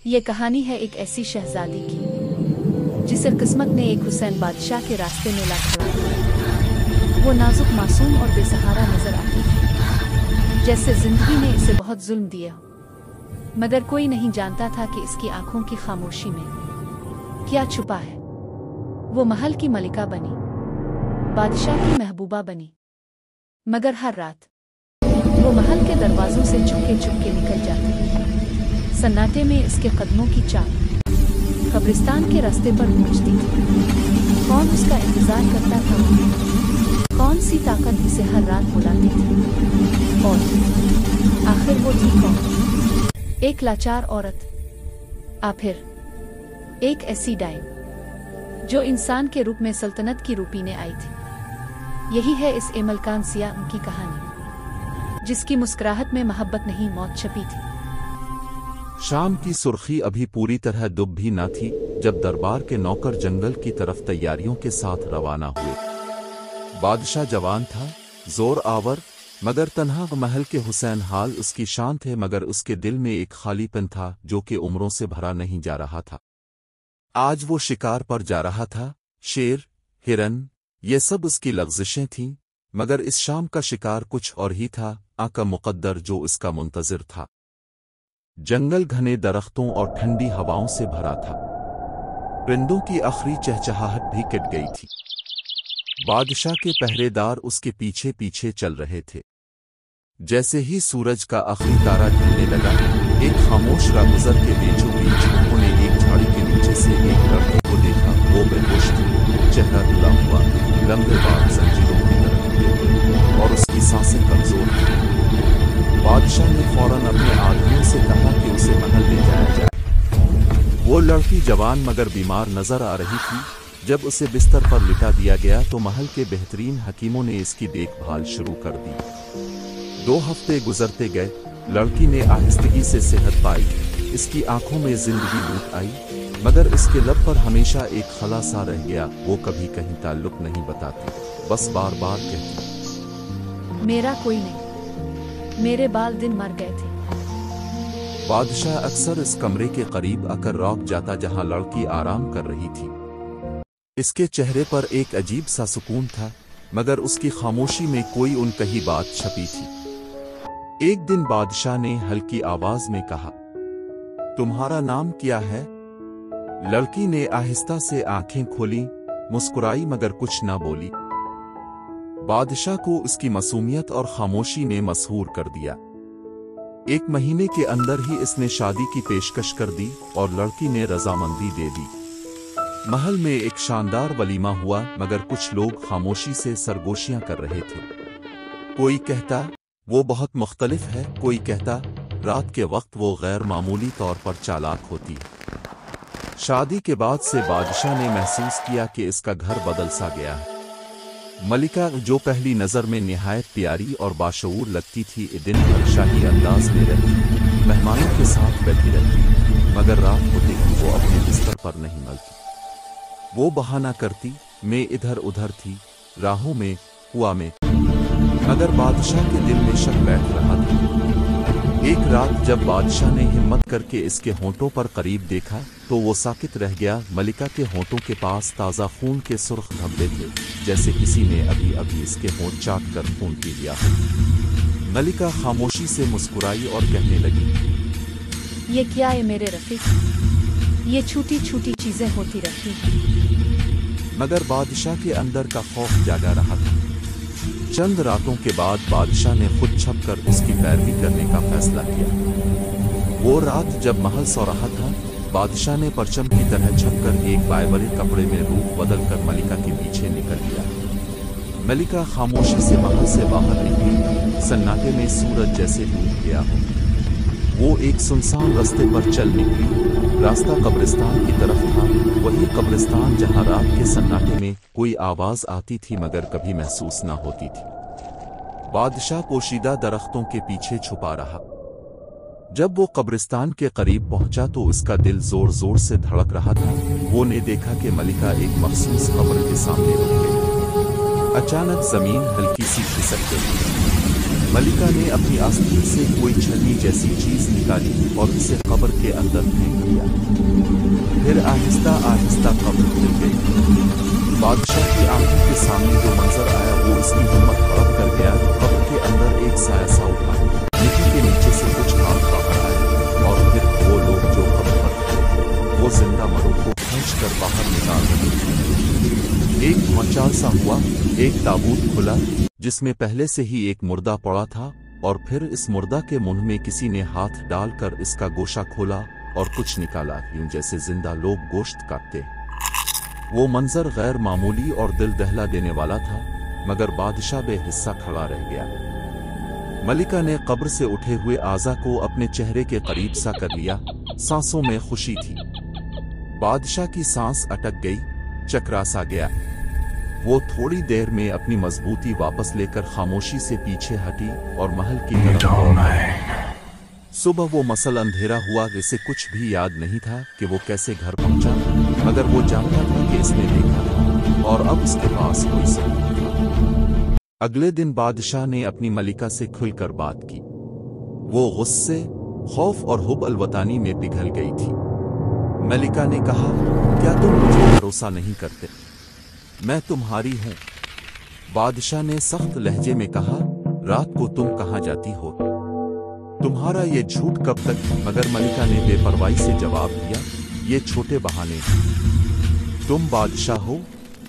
ये कहानी है एक ऐसी शहजादी की जिसे किस्मत ने एक हुसैन बादशाह के रास्ते में ला खड़ा। वो नाजुक, मासूम और बेसहारा नजर आती थी, जैसे जिंदगी ने इसे बहुत जुल्म दिया हो। मगर कोई नहीं जानता था कि इसकी आंखों की खामोशी में क्या छुपा है। वो महल की मलिका बनी, बादशाह की महबूबा बनी, मगर हर रात वो महल के दरवाजों से चुपके चुपके निकल जाती। सन्नाटे में इसके कदमों की चाल कब्रिस्तान के रास्ते पर पहुंचती थी। कौन उसका इंतजार करता था? कौन सी ताकत इसे हर रात बुलाती थी? और आखिर वो थी कौन? एक लाचार औरत, या फिर एक ऐसी डायन जो इंसान के रूप में सल्तनत की रूपीने आई थी। यही है इस एमलकान सियाह की कहानी, जिसकी मुस्कुराहट में मोहब्बत नहीं, मौत छपी थी। शाम की सुर्खी अभी पूरी तरह डूब भी न थी जब दरबार के नौकर जंगल की तरफ तैयारियों के साथ रवाना हुए। बादशाह जवान था, जोर आवर, मगर तन्हा। महल के हुसैन हाल उसकी शान थे, मगर उसके दिल में एक खालीपन था जो कि उम्रों से भरा नहीं जा रहा था। आज वो शिकार पर जा रहा था। शेर, हिरन, ये सब उसकी लग़ज़िशें थीं, मगर इस शाम का शिकार कुछ और ही था, आका मुक़द्दर जो इसका मुंतज़िर था। जंगल घने दरख्तों और ठंडी हवाओं से भरा था। परिंदों की आखिरी चहचहाहट भी कट गई थी। बादशाह के पहरेदार उसके पीछे पीछे चल रहे थे। जैसे ही सूरज का आखिरी तारा ढलने लगा, एक खामोश राहगुज़र के बीचों बीच उन्होंने एक झाड़ी के नीचे से एक लड़के को देखा। वो बेहोश थी, चेहरा धुला हुआ, लंबे बाल जंजीरों की तरह थे और उसकी सांसें कमजोर थीं। बादशाह ने फौरन अपने आदमियों से कहा कि उसे महल ले जाया जाए। वो लड़की जवान मगर बीमार नजर आ रही थी। जब उसे बिस्तर पर लिटा दिया गया तो महल के बेहतरीन हकीमों ने इसकी देखभाल शुरू कर दी। 2 हफ्ते गुजरते गए। लड़की ने आहिस्तगी से सेहत पाई। इसकी आंखों में जिंदगी लूट आई, मगर इसके लब पर हमेशा एक खला सा रह गया। वो कभी कहीं ताल्लुक नहीं बताती, बस बार बार कहती, मेरा कोई नहीं, मेरे बाल दिन मर गए थे। बादशाह अक्सर इस कमरे के करीब आकर रुक जाता जहां लड़की आराम कर रही थी। इसके चेहरे पर एक अजीब सा सुकून था, मगर उसकी खामोशी में कोई उनकही बात छपी थी। एक दिन बादशाह ने हल्की आवाज में कहा, तुम्हारा नाम क्या है? लड़की ने आहिस्ता से आंखें खोली, मुस्कुराई, मगर कुछ ना बोली। बादशाह को उसकी मासूमियत और खामोशी ने मसहूर कर दिया। 1 महीने के अंदर ही इसने शादी की पेशकश कर दी और लड़की ने रजामंदी दे दी। महल में एक शानदार वलीमा हुआ, मगर कुछ लोग खामोशी से सरगोशियां कर रहे थे। कोई कहता वो बहुत मुख्तलिफ है, कोई कहता रात के वक्त वो गैर मामूली तौर पर चालाक होती। शादी के बाद से बादशाह ने महसूस किया कि इसका घर बदल सा गया है। मलिका, जो पहली नज़र में निहायत प्यारी और बाशऊर लगती थी, दिन भर शाही अंदाज में रहती, मेहमानों के साथ बैठी रहती, मगर रात होते ही वो अपने बिस्तर पर नहीं मलती। वो बहाना करती, मैं इधर उधर थी, राहों में, हुआ में, मगर बादशाह के दिल में शक बैठ रहा था। एक रात जब बादशाह ने हिम्मत करके इसके होंठों पर करीब देखा तो वो साकित रह गया। मलिका के होंठों के पास ताज़ा खून के सुर्ख धब्बे थे, जैसे किसी ने अभी अभी इसके होंठ चाट कर खून पी लिया। मलिका खामोशी से मुस्कुराई और कहने लगी, ये क्या है मेरे रफीक? ये छोटी छोटी चीजें होती रहती हैं। मगर बादशाह के अंदर का खौफ जागा रहा था। चंद रातों के बाद बादशाह ने खुद छपकर उसकी पैरवी करने का फैसला किया। वो रात जब महल सो रहा था, बादशाह ने परचम की तरह छपकर एक बायबरे कपड़े में रूप बदलकर मलिका के पीछे निकल गया। मलिका खामोशी से महल से बाहर निकली, सन्नाटे में सूरज जैसे डूब गया हो। वो एक सुनसान रास्ते पर चल निकली। रास्ता कब्रिस्तान की तरफ था, वही कब्रिस्तान जहां रात के सन्नाटे में कोई आवाज आती थी मगर कभी महसूस ना होती थी। बादशाह पोशीदा दरख्तों के पीछे छुपा रहा। जब वो कब्रिस्तान के करीब पहुंचा तो उसका दिल जोर जोर से धड़क रहा था। वो ने देखा कि मलिका एक मखसूस कब्र के सामने रुक गई। अचानक जमीन हल्की सी खिसक गई। मलिका ने अपनी आस्तीन से कोई छलनी जैसी चीज निकाली और उसे कब्र के अंदर फेंक दिया। फिर आहिस्ता आहिस्ता कब्र खुल गई। बादशाह की आंखों के सामने जो मंजर आया वो इसकी हिम्मत हड़प कर गया। कब्र के अंदर एक साया सा उठा, मिट्टी के नीचे से कुछ हाथ बाहर आए और फिर वो लोग जो कब्र पर थे वो जिंदा मरों को खींचकर बाहर निकाल रहे थे। एक भौचाल सा हुआ, एक ताबूत खुला जिसमें पहले से ही एक मुर्दा पड़ा था और फिर इस मुर्दा के मुंह में किसी ने हाथ डालकर इसका गोशा खोला और कुछ निकाला, यूं जैसे जिंदा लोग गोश्त काटते। वो मंजर गैर मामूली और दिल दहला देने वाला था, मगर बादशाह बेहिस्सा खड़ा रह गया। मलिका ने कब्र से उठे हुए आज़ा को अपने चेहरे के करीब सा कर लिया। सांसों में खुशी थी। बादशाह की सांस अटक गई, चकरा सा गया। वो थोड़ी देर में अपनी मजबूती वापस लेकर खामोशी से पीछे हटी और महल की तरफ। सुबह वो मसल अंधेरा हुआ। इसे कुछ भी याद नहीं था कि वो कैसे घर पहुंचा, मगर वो जानता था कि इसने देखा था और अब उसके पास कोई सबूत था। अगले दिन बादशाह ने अपनी मलिका से खुलकर बात की। वो गुस्से, खौफ और हुब अलवतानी में पिघल गई थी। मलिका ने कहा, क्या तुम मुझे भरोसा नहीं करते? मैं तुम्हारी हूं। बादशाह ने सख्त लहजे में कहा, रात को तुम कहां जाती हो? तुम्हारा ये झूठ कब तक? मगर मलिका ने बेपरवाही से जवाब दिया, ये छोटे बहाने हैं। तुम बादशाह हो,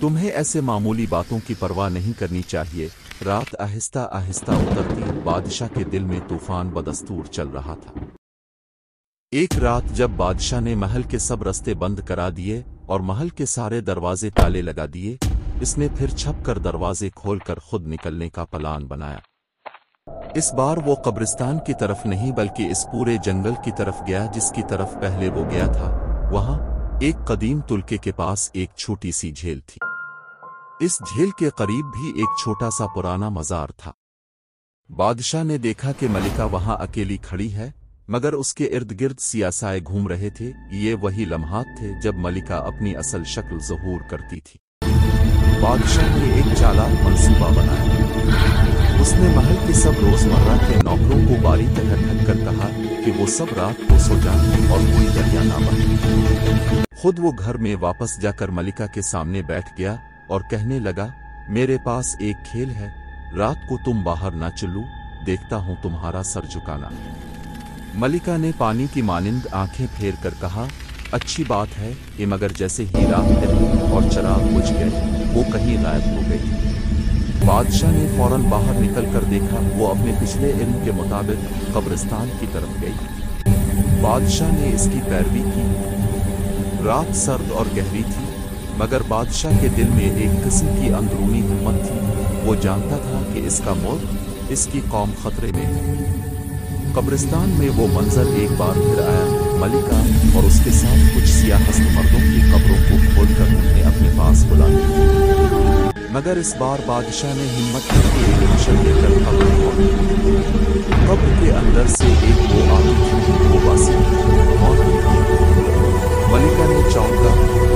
तुम्हें ऐसे मामूली बातों की परवाह नहीं करनी चाहिए। रात आहिस्ता आहिस्ता उतरती, बादशाह के दिल में तूफान बदस्तूर चल रहा था। एक रात जब बादशाह ने महल के सब रास्ते बंद करा दिए और महल के सारे दरवाजे ताले लगा दिए, इसने फिर छपकर दरवाजे खोलकर खुद निकलने का प्लान बनाया। इस बार वो कब्रिस्तान की तरफ नहीं बल्कि इस पूरे जंगल की तरफ गया जिसकी तरफ पहले वो गया था। वहां एक कदीम तुलके के पास एक छोटी सी झील थी। इस झील के करीब भी एक छोटा सा पुराना मजार था। बादशाह ने देखा कि मलिका वहां अकेली खड़ी है, मगर उसके इर्द गिर्द सियासाए घूम रहे थे। ये वही लम्हात थे जब मलिका अपनी असल शक्ल ज़हूर करती थी। बादशाह ने एक चालाक मंसूबा बनाया। उसने महल के सब रोजमर्रा के नौकरों को बारी तरह ढककर कहा कि वो सब रात को सो जाएं और कोई दरिया ना बने। खुद वो घर में वापस जाकर मलिका के सामने बैठ गया और कहने लगा, मेरे पास एक खेल है। रात को तुम बाहर ना चलो, देखता हूं तुम्हारा सर झुकाना। मलिका ने पानी की मानिंद आंखें फेर कर कहा, अच्छी बात है कि मगर जैसे ही रात ढली और चिराग बुझ गए वो कहीं गायब हो गई। बादशाह ने फौरन बाहर निकल कर देखा, वो अपने पिछले इल्म के मुताबिक कब्रिस्तान की तरफ गई। बादशाह ने इसकी पैरवी की। रात सर्द और गहरी थी, मगर बादशाह के दिल में एक किस्म की अंदरूनी हिम्मत थी। वो जानता था कि इसका मौत, इसकी कौम खतरे में है। कब्रिस्तान में वो मंजर एक बार फिर आया। मलिका और उसके साथ कुछ सियाहस्त मर्दों की कब्रों को खोलकर उन्हें अपने पास बुला लिया। मगर इस बार बादशाह ने हिम्मत करके एक मिशन लेकर कब्र के अंदर से एक वो आती थी, वो वासी और मलिका ने चौंका,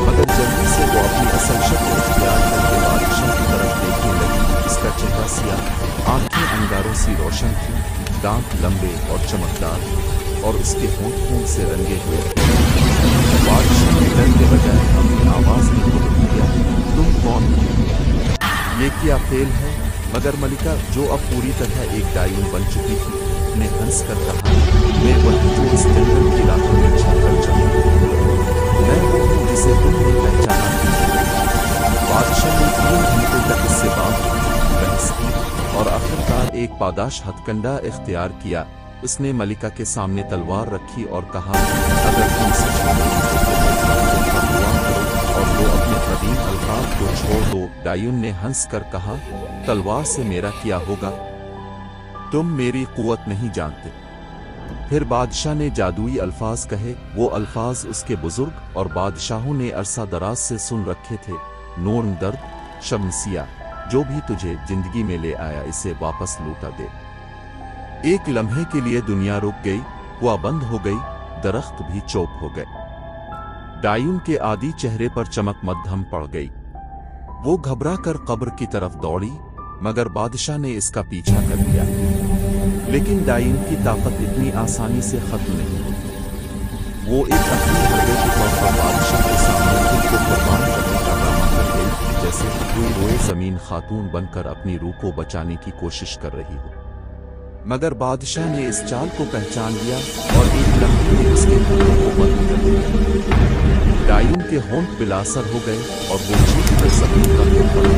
मगर जल्दी से वो अपनी असल शक्ल इख्तियार करके बादशाह की तरफ देखने लगी। इसका चेहरा सियाह, आंखें अंगारों सी रोशन थी, दांत लंबे और चमकदार और उसके होंठ खून से रंगे हुए थे। बादशाह ने डर के बजाय अपनी आवाज में हुक्म दिया, तुम कौन हो? ये क्या फेल है? मगर मलिका, जो अब पूरी तरह एक डायून बन चुकी थी, ने हंस कर कहा, मैं वही जो इस जंगल की रातों में छिपकर चलूं। मैं वो हूं जिसे तुमने पहचाना नहीं। बादशाह ने 3 घंटे तक इससे बात बहस की और आखिरकार एक पादाश हथकंडा इख्तियार किया। उसने मलिका के सामने तलवार रखी और कहा, अगर तुम सच में मेरी तो दुआ करो और वो अपने कदीम अल्फाज को छोड़ दो। डायून ने हंस कर कहा, तलवार से मेरा क्या होगा? तुम मेरी कुव्वत नहीं जानते। फिर बादशाह ने जादुई अल्फाज कहे। वो अल्फाज उसके बुजुर्ग और बादशाहों ने अरसा दराज से सुन रखे थे, नूर दर्द शमसिया, जो भी तुझे जिंदगी में ले आया इसे वापस लौटा दे। एक लम्हे के लिए दुनिया रुक गई, कुआं बंद हो गई, दरख्त भी चौप हो गए। डायून के आदि चेहरे पर चमक मद्धम पड़ गई। वो घबरा कर कब्र की तरफ दौड़ी, मगर बादशाह ने इसका पीछा कर लिया। लेकिन डाइन की ताकत इतनी आसानी से खत्म नहीं होती। वो एक अपनी हरबे के तौर पर बादशाह के सामने खुद को कुर्बान करने का ड्रामा कर गई, जैसे कोई रोए जमीन खातून बनकर अपनी रूह को बचाने की कोशिश कर रही हो। मगर बादशाह ने इस चाल को पहचान लिया और एक लम्हे में उसके हाथों को बंद कर दिया। डाइन के होंठ बिलासर हो गए और वो चीख कर जमीन पर गिर पड़ा।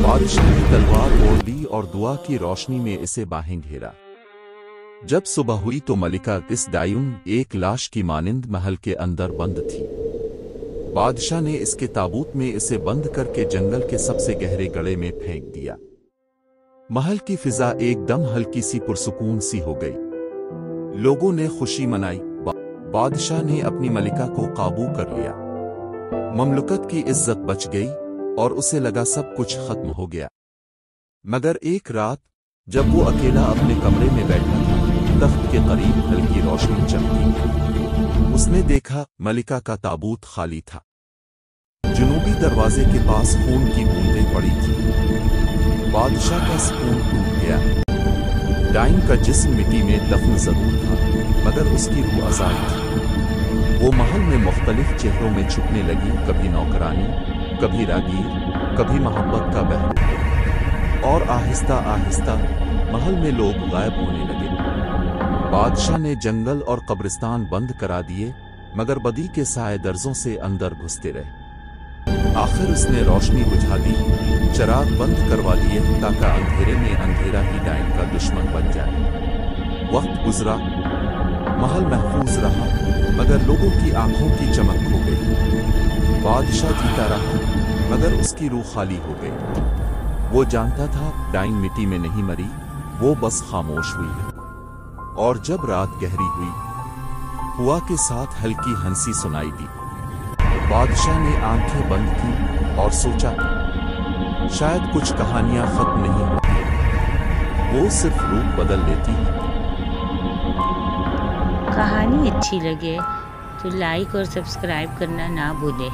बादशाह ने तलवार ओढ़ ली और दुआ की रोशनी में इसे बाहें घेरा। जब सुबह हुई तो मलिका इस डाइन एक लाश की मानिंद महल के अंदर बंद थी। बादशाह ने इसके ताबूत में इसे बंद करके जंगल के सबसे गहरे गड्ढे में फेंक दिया। महल की फिजा एकदम हल्की सी पुरसुकून सी हो गई। लोगों ने खुशी मनाई। बादशाह ने अपनी मलिका को काबू कर लिया। ममलुकत की इज्जत बच गई और उसे लगा सब कुछ खत्म हो गया। मगर एक रात जब वो अकेला अपने कमरे में बैठा था, तख्त के करीब हल्की रोशनी चमकी। उसने देखा मलिका का ताबूत खाली था। जुनूबी दरवाजे के पास खून की बूंदें पड़ी थी। बादशाह का सुकून टूट गया। डाइन का जिस्म मिट्टी में दफन जरूर था, मगर उसकी रूह आजाद थी। वो महल में मुख्तलिफ चेहरों में छुपने लगी, कभी नौकरानी, कभी रागीर, कभी मोहब्बत का बहरू, और आहिस्ता आहिस्ता महल में लोग गायब होने लगे। बादशाह ने जंगल और कब्रिस्तान बंद करा दिए, मगर बदी के साए दर्जों से अंदर घुसते रहे। आखिर उसने रोशनी बुझा दी, चिराग बंद करवा दिए, ताकि अंधेरे में अंधेरा ही डाइन का दुश्मन बन जाए। वक्त गुजरा, महल महफूज रहा, मगर लोगों की आंखों की चमक खो गई। बादशाह जीता रहा, मगर उसकी रूह खाली हो गई। वो जानता था डाइन मिट्टी में नहीं मरी, वो बस खामोश हुई है। और जब रात गहरी हुई, हुआ के साथ हल्की हंसी सुनाई दी। बादशाह ने आंखें बंद की और सोचा, शायद कुछ कहानियां खत्म नहीं होती, वो सिर्फ रूप बदल लेती है। कहानी अच्छी लगे तो लाइक और सब्सक्राइब करना ना भूलें।